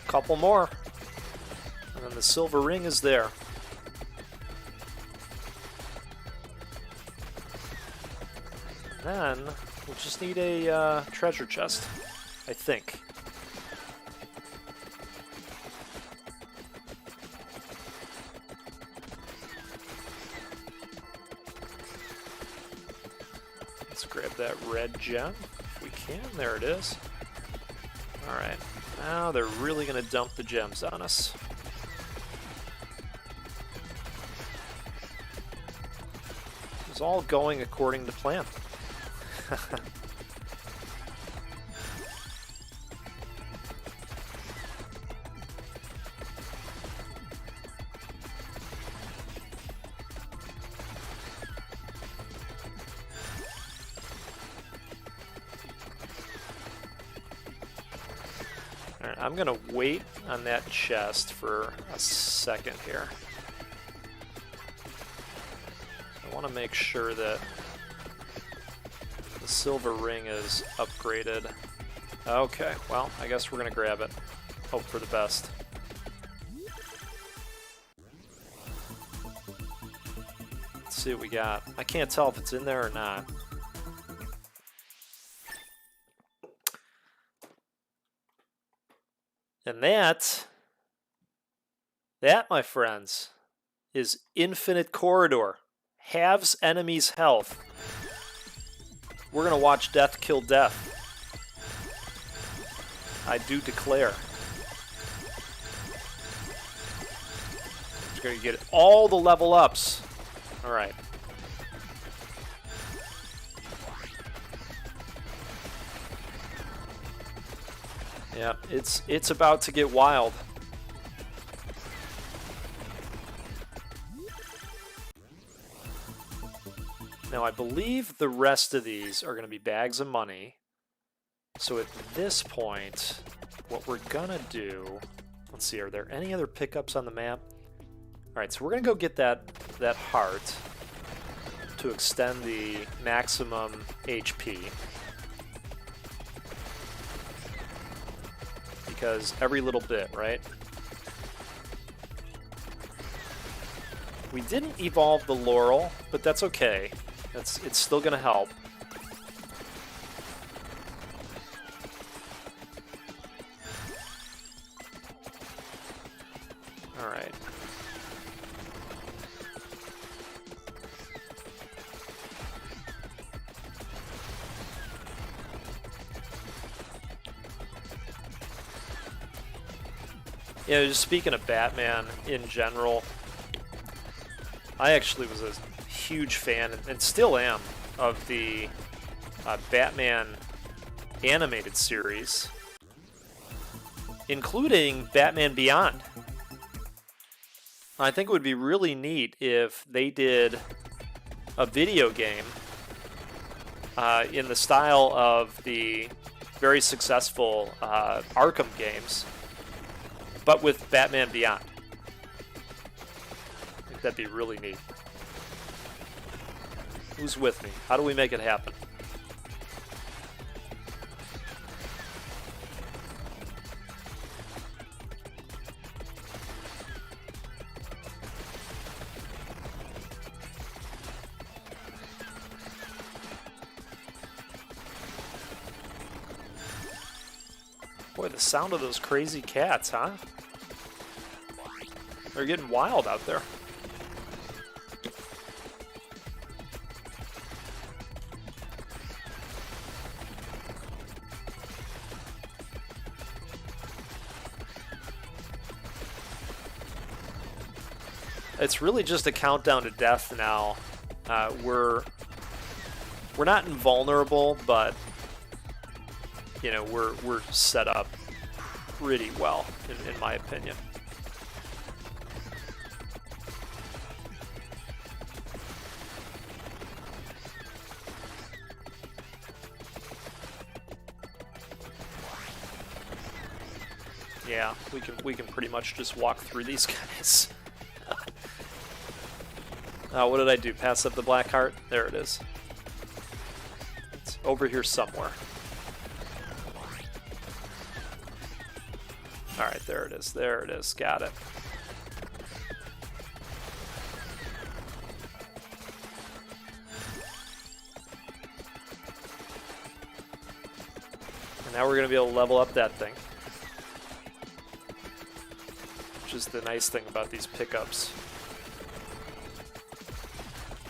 Couple more, and then the silver ring is there. Then we'll just need a treasure chest, I think. Let's grab that red gem if we can. There it is. All right. Now they're really going to dump the gems on us. It's all going according to plan. I'm going to wait on that chest for a second here. I want to make sure that the silver ring is upgraded. Okay, well, I guess we're going to grab it. Hope for the best. Let's see what we got. I can't tell if it's in there or not. And that, my friends, is Infinite Corridor. Halves enemies' health. We're going to watch death kill death. I do declare. Just going to get all the level ups. All right. Yeah, it's about to get wild. Now, I believe the rest of these are going to be bags of money. So at this point, what we're going to do... Let's see, are there any other pickups on the map? All right, so we're going to go get that heart to extend the maximum HP. Because every little bit, right? We didn't evolve the Laurel, but that's okay. It's still going to help. All right. Yeah, just speaking of Batman in general, I actually was a huge fan, and still am, of the Batman animated series, including Batman Beyond. I think it would be really neat if they did a video game in the style of the very successful Arkham games, but with Batman Beyond. I think that'd be really neat. Who's with me? How do we make it happen? Boy, the sound of those crazy cats, huh? They're getting wild out there. It's really just a countdown to death now. We're not invulnerable, but you know, we're set up pretty well, in my opinion. Yeah, we can pretty much just walk through these guys. What did I do? Pass up the black heart? There it is. It's over here somewhere. Alright, there it is. There it is. Got it. And now we're going to be able to level up that thing. Which is the nice thing about these pickups.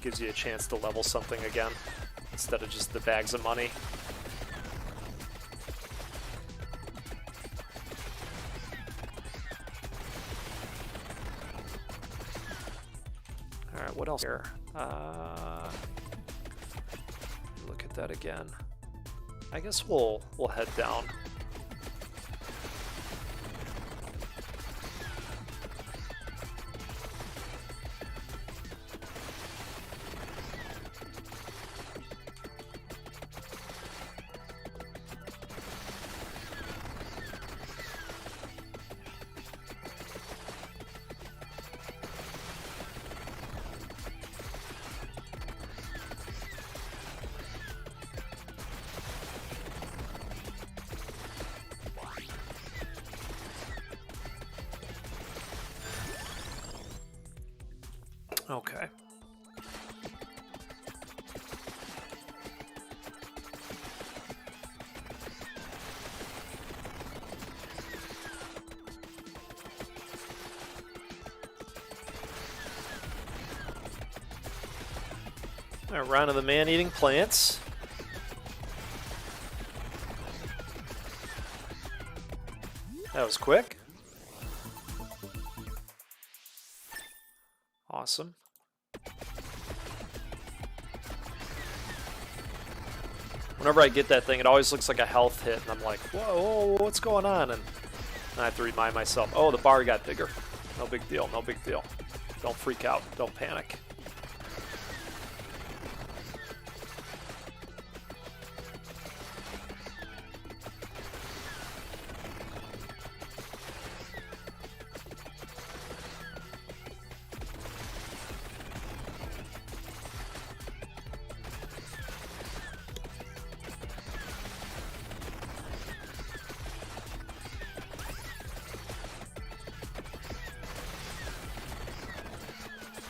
Gives you a chance to level something again, instead of just the bags of money. Alright, what else here? Look at that again. I guess we'll head down. Okay. All right, round of the man-eating plants. That was quick. Awesome. Whenever I get that thing, it always looks like a health hit, and I'm like, whoa, what's going on? And I have to remind myself, oh, the bar got bigger. No big deal, no big deal. Don't freak out, don't panic.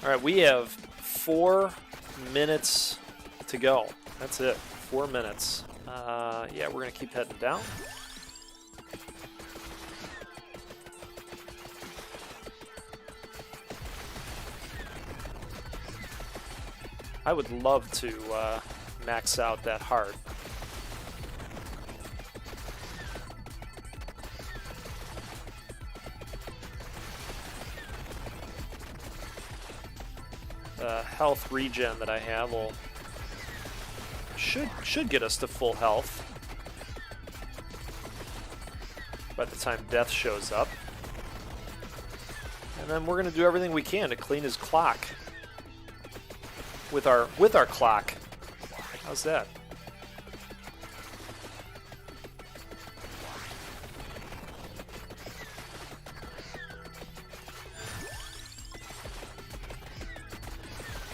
All right, we have 4 minutes to go. That's it, 4 minutes. Yeah, we're gonna keep heading down. I would love to max out that heart. Health regen that I have will should get us to full health by the time death shows up. And then we're gonna do everything we can to clean his clock with our clock. How's that?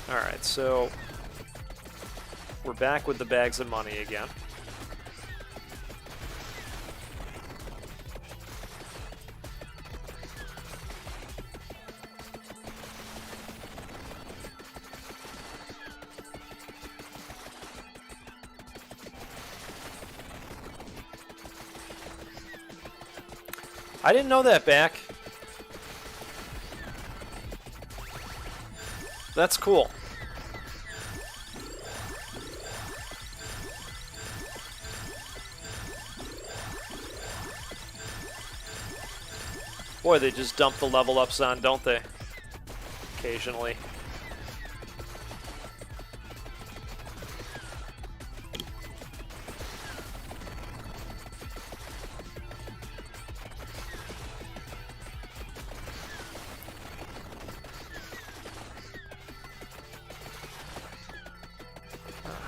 Alright, so we're back with the bags of money again. I didn't know that, back. That's cool. Boy, they just dump the level ups on, don't they? Occasionally.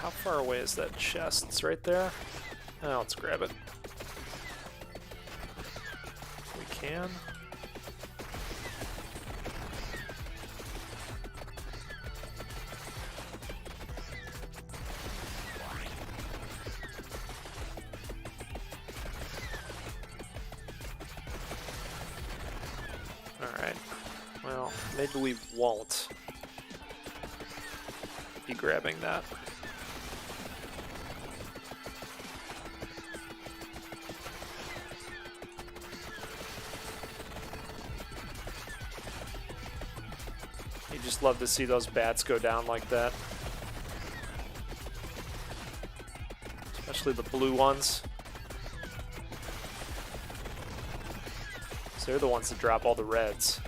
How far away is that chest? It's right there. Oh, let's grab it. If we can. Alright. Well, maybe we won't be grabbing that. You just love to see those bats go down like that. Especially the blue ones. So they're the ones that drop all the reds.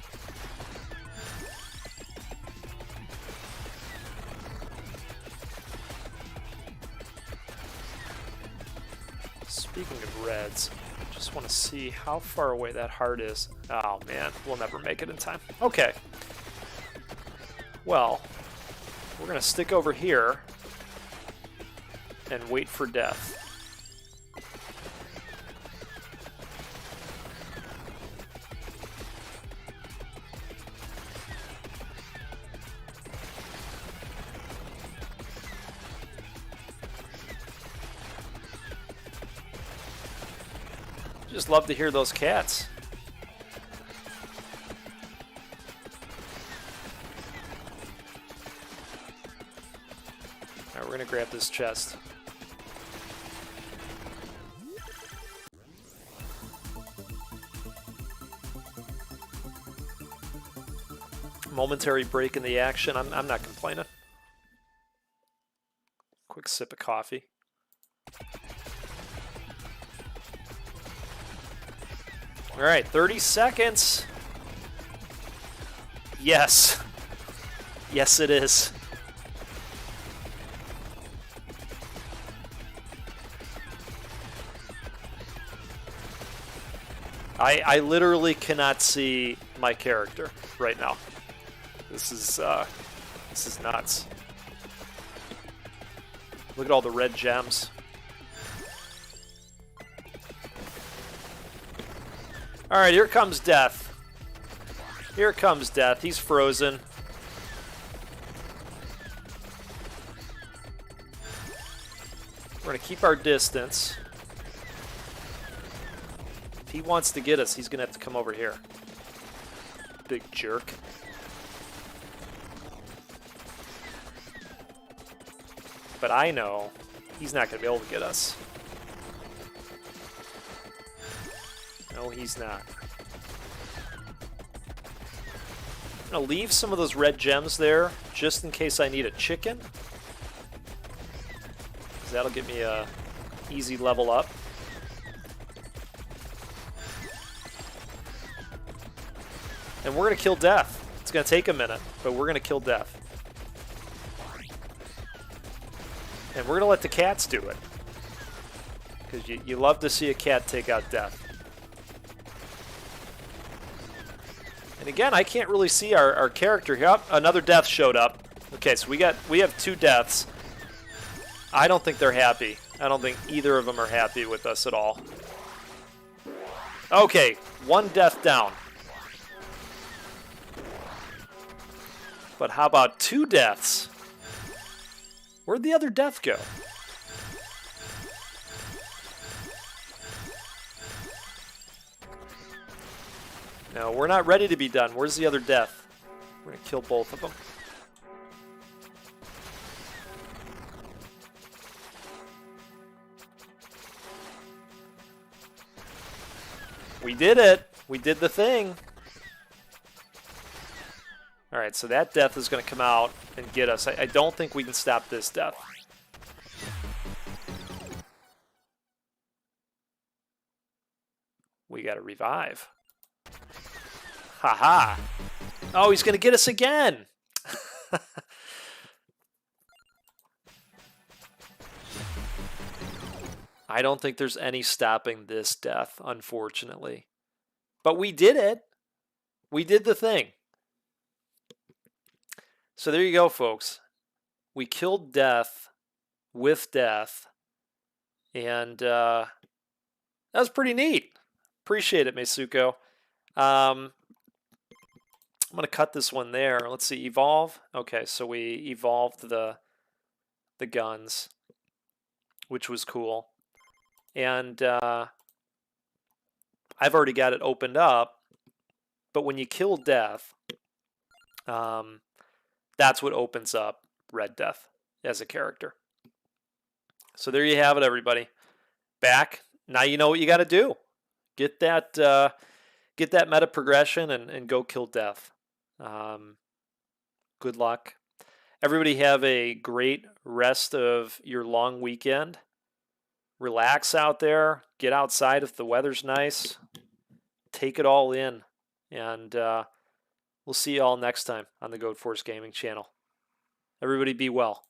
Speaking of reds, I just want to see how far away that heart is. Oh man, we'll never make it in time. Okay. Well, we're going to stick over here and wait for death. Just love to hear those cats. Alright, we're gonna grab this chest. Momentary break in the action. I'm not complaining. sip of coffee. All right, 30 seconds. Yes. Yes, it is. I literally cannot see my character right now. This is nuts. Look at all the red gems. All right, here comes death. Here comes death. He's frozen. We're going to keep our distance. If he wants to get us, he's going to have to come over here. Big jerk. But I know he's not going to be able to get us. No, he's not. I'm going to leave some of those red gems there just in case I need a chicken. That'll get me a easy level up. And we're going to kill death. It's going to take a minute, but we're going to kill death. And we're going to let the cats do it. Because you love to see a cat take out death. And again, I can't really see our character here. Oh, another death showed up. Okay, so we have 2 deaths. I don't think they're happy. I don't think either of them are happy with us at all. Okay, 1 death down. But how about 2 deaths? Where'd the other death go? No, we're not ready to be done. Where's the other death? We're going to kill both of them. We did it. We did the thing. All right, so that death is going to come out and get us. I don't think we can stop this death. We got to revive. Haha. Oh, he's going to get us again. I don't think there's any stopping this death, unfortunately. But we did it. We did the thing. So there you go, folks. We killed death with death. And that was pretty neat. Appreciate it, Meisuko. I'm going to cut this one there. Let's see, evolve. Okay, so we evolved the guns, which was cool. And I've already got it opened up. But when you kill death, that's what opens up Red Death as a character. So there you have it, everybody. Back. Now you know what you got to do. Get that meta progression and go kill death. Good luck. Everybody have a great rest of your long weekend. Relax out there. Get outside if the weather's nice. Take it all in. And we'll see you all next time on the Goat Force Gaming channel. Everybody be well.